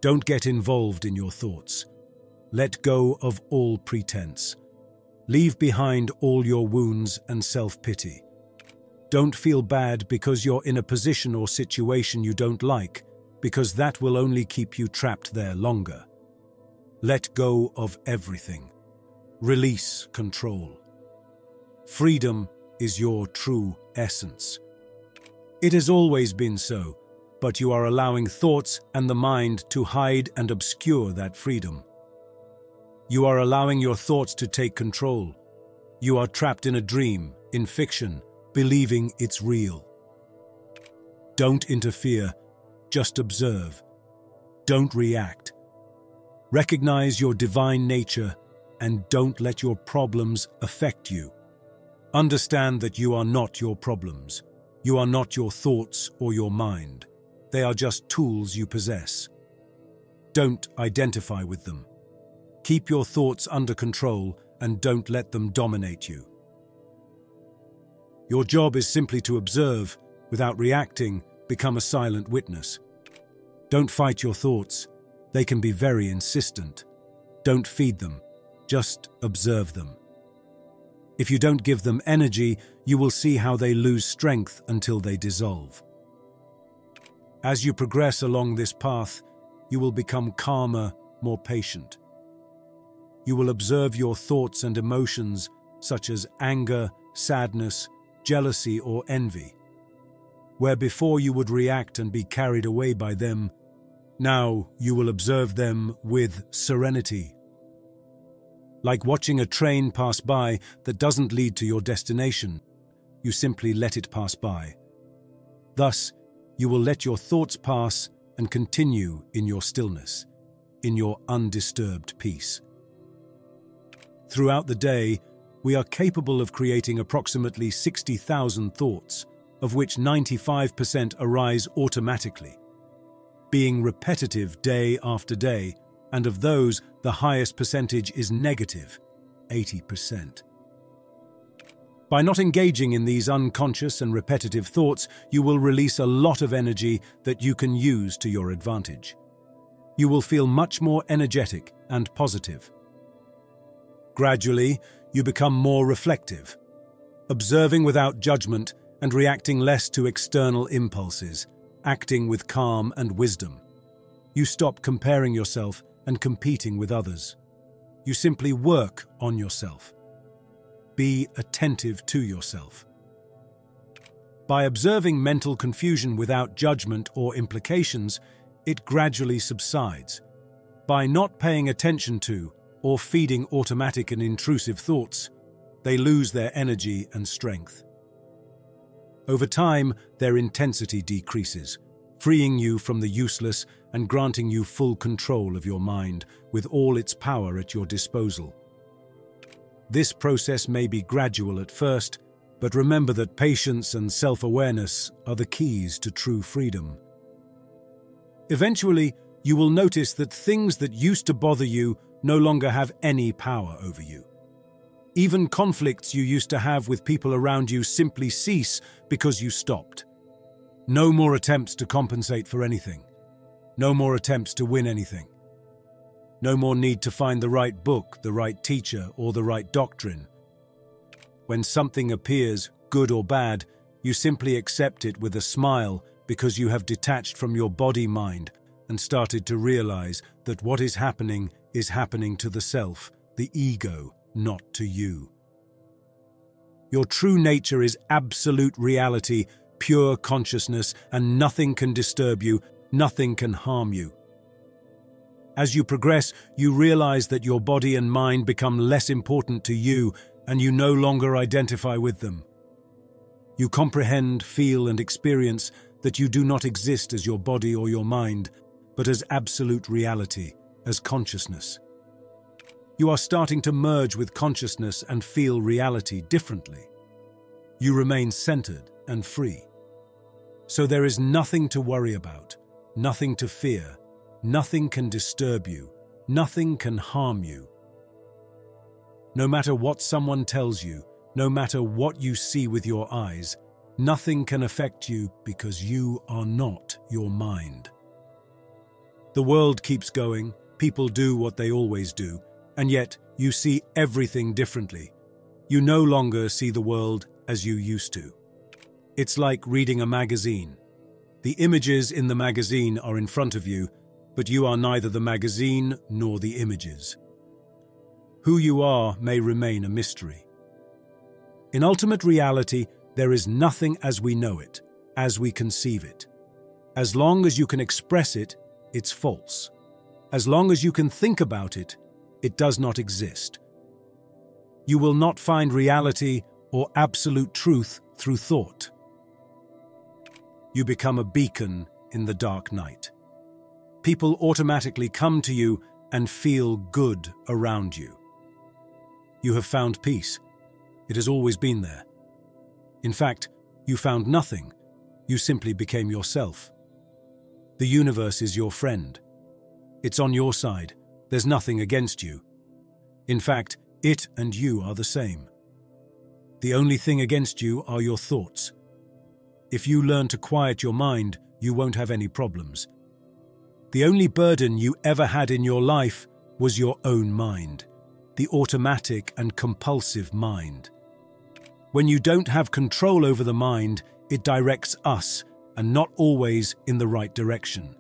Don't get involved in your thoughts. Let go of all pretense. Leave behind all your wounds and self-pity. Don't feel bad because you're in a position or situation you don't like, because that will only keep you trapped there longer. Let go of everything. Release control. Freedom is your true essence. It has always been so, but you are allowing thoughts and the mind to hide and obscure that freedom. You are allowing your thoughts to take control. You are trapped in a dream, in fiction, believing it's real. Don't interfere, just observe. Don't react. Recognize your divine nature and don't let your problems affect you. Understand that you are not your problems. You are not your thoughts or your mind. They are just tools you possess. Don't identify with them. Keep your thoughts under control and don't let them dominate you. Your job is simply to observe, without reacting, become a silent witness. Don't fight your thoughts. They can be very insistent. Don't feed them. Just observe them. If you don't give them energy, you will see how they lose strength until they dissolve. As you progress along this path, you will become calmer, more patient. You will observe your thoughts and emotions, such as anger, sadness, jealousy, or envy. Where before you would react and be carried away by them, now you will observe them with serenity. Like watching a train pass by that doesn't lead to your destination, you simply let it pass by. Thus, you will let your thoughts pass and continue in your stillness, in your undisturbed peace. Throughout the day, we are capable of creating approximately 60,000 thoughts, of which 95% arise automatically, being repetitive day after day, and of those, the highest percentage is negative, 80%. By not engaging in these unconscious and repetitive thoughts, you will release a lot of energy that you can use to your advantage. You will feel much more energetic and positive. Gradually, you become more reflective, observing without judgment and reacting less to external impulses, acting with calm and wisdom. You stop comparing yourself and competing with others. You simply work on yourself. Be attentive to yourself. By observing mental confusion without judgment or implications, it gradually subsides. By not paying attention to or feeding automatic and intrusive thoughts, they lose their energy and strength. Over time, their intensity decreases, freeing you from the useless and granting you full control of your mind with all its power at your disposal. This process may be gradual at first, but remember that patience and self-awareness are the keys to true freedom. Eventually, you will notice that things that used to bother you no longer have any power over you. Even conflicts you used to have with people around you simply cease because you stopped. No more attempts to compensate for anything. No more attempts to win anything. No more need to find the right book, the right teacher, or the right doctrine. When something appears, good or bad, you simply accept it with a smile because you have detached from your body-mind and started to realize that what is happening to the self, the ego, not to you. Your true nature is absolute reality, pure consciousness, and nothing can disturb you, nothing can harm you. As you progress, you realize that your body and mind become less important to you, and you no longer identify with them. You comprehend, feel, and experience that you do not exist as your body or your mind, but as absolute reality, as consciousness. You are starting to merge with consciousness and feel reality differently. You remain centered and free. So there is nothing to worry about, nothing to fear, nothing can disturb you, nothing can harm you. No matter what someone tells you, no matter what you see with your eyes, nothing can affect you because you are not your mind. The world keeps going, people do what they always do, and yet you see everything differently. You no longer see the world as you used to. It's like reading a magazine. The images in the magazine are in front of you, but you are neither the magazine nor the images. Who you are may remain a mystery. In ultimate reality, there is nothing as we know it, as we conceive it. As long as you can express it, it's false. As long as you can think about it, it does not exist. You will not find reality or absolute truth through thought. You become a beacon in the dark night. People automatically come to you and feel good around you. You have found peace. It has always been there. In fact, you found nothing. You simply became yourself. The universe is your friend. It's on your side. There's nothing against you. In fact, it and you are the same. The only thing against you are your thoughts. If you learn to quiet your mind, you won't have any problems. The only burden you ever had in your life was your own mind, the automatic and compulsive mind. When you don't have control over the mind, it directs us, and not always in the right direction.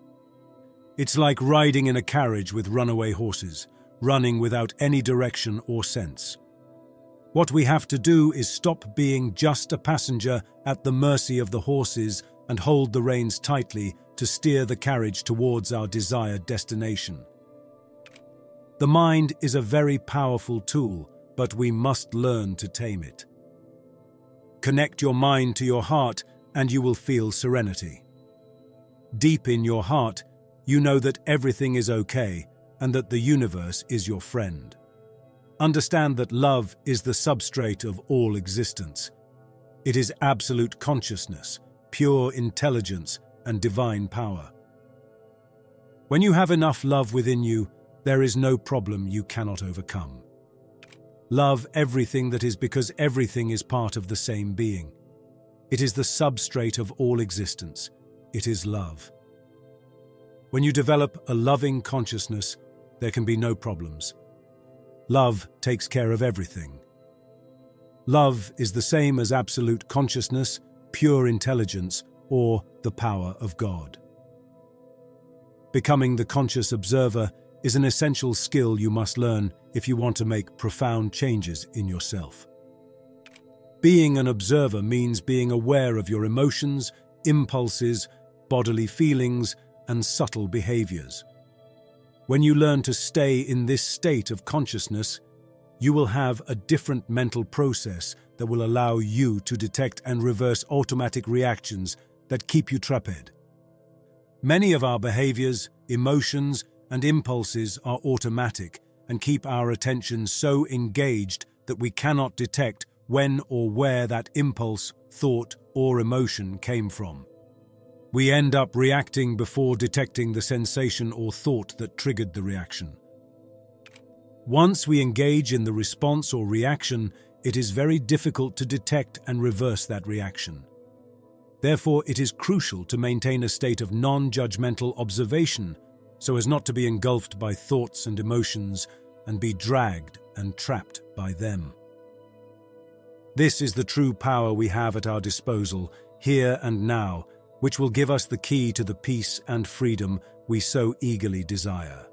It's like riding in a carriage with runaway horses, running without any direction or sense. What we have to do is stop being just a passenger at the mercy of the horses and hold the reins tightly to steer the carriage towards our desired destination. The mind is a very powerful tool, but we must learn to tame it. Connect your mind to your heart and you will feel serenity. Deep in your heart, you know that everything is okay and that the universe is your friend. Understand that love is the substrate of all existence. It is absolute consciousness, pure intelligence, and divine power. When you have enough love within you, there is no problem you cannot overcome. Love everything that is because everything is part of the same being. It is the substrate of all existence. It is love. When you develop a loving consciousness, there can be no problems. Love takes care of everything. Love is the same as absolute consciousness, pure intelligence, or the power of God. Becoming the conscious observer is an essential skill you must learn if you want to make profound changes in yourself. Being an observer means being aware of your emotions, impulses, bodily feelings, and subtle behaviors. When you learn to stay in this state of consciousness, you will have a different mental process that will allow you to detect and reverse automatic reactions that keep you trapped. Many of our behaviors, emotions, and impulses are automatic and keep our attention so engaged that we cannot detect when or where that impulse, thought, or emotion came from. We end up reacting before detecting the sensation or thought that triggered the reaction. Once we engage in the response or reaction, it is very difficult to detect and reverse that reaction. Therefore, it is crucial to maintain a state of non-judgmental observation so as not to be engulfed by thoughts and emotions and be dragged and trapped by them. This is the true power we have at our disposal, here and now, which will give us the key to the peace and freedom we so eagerly desire.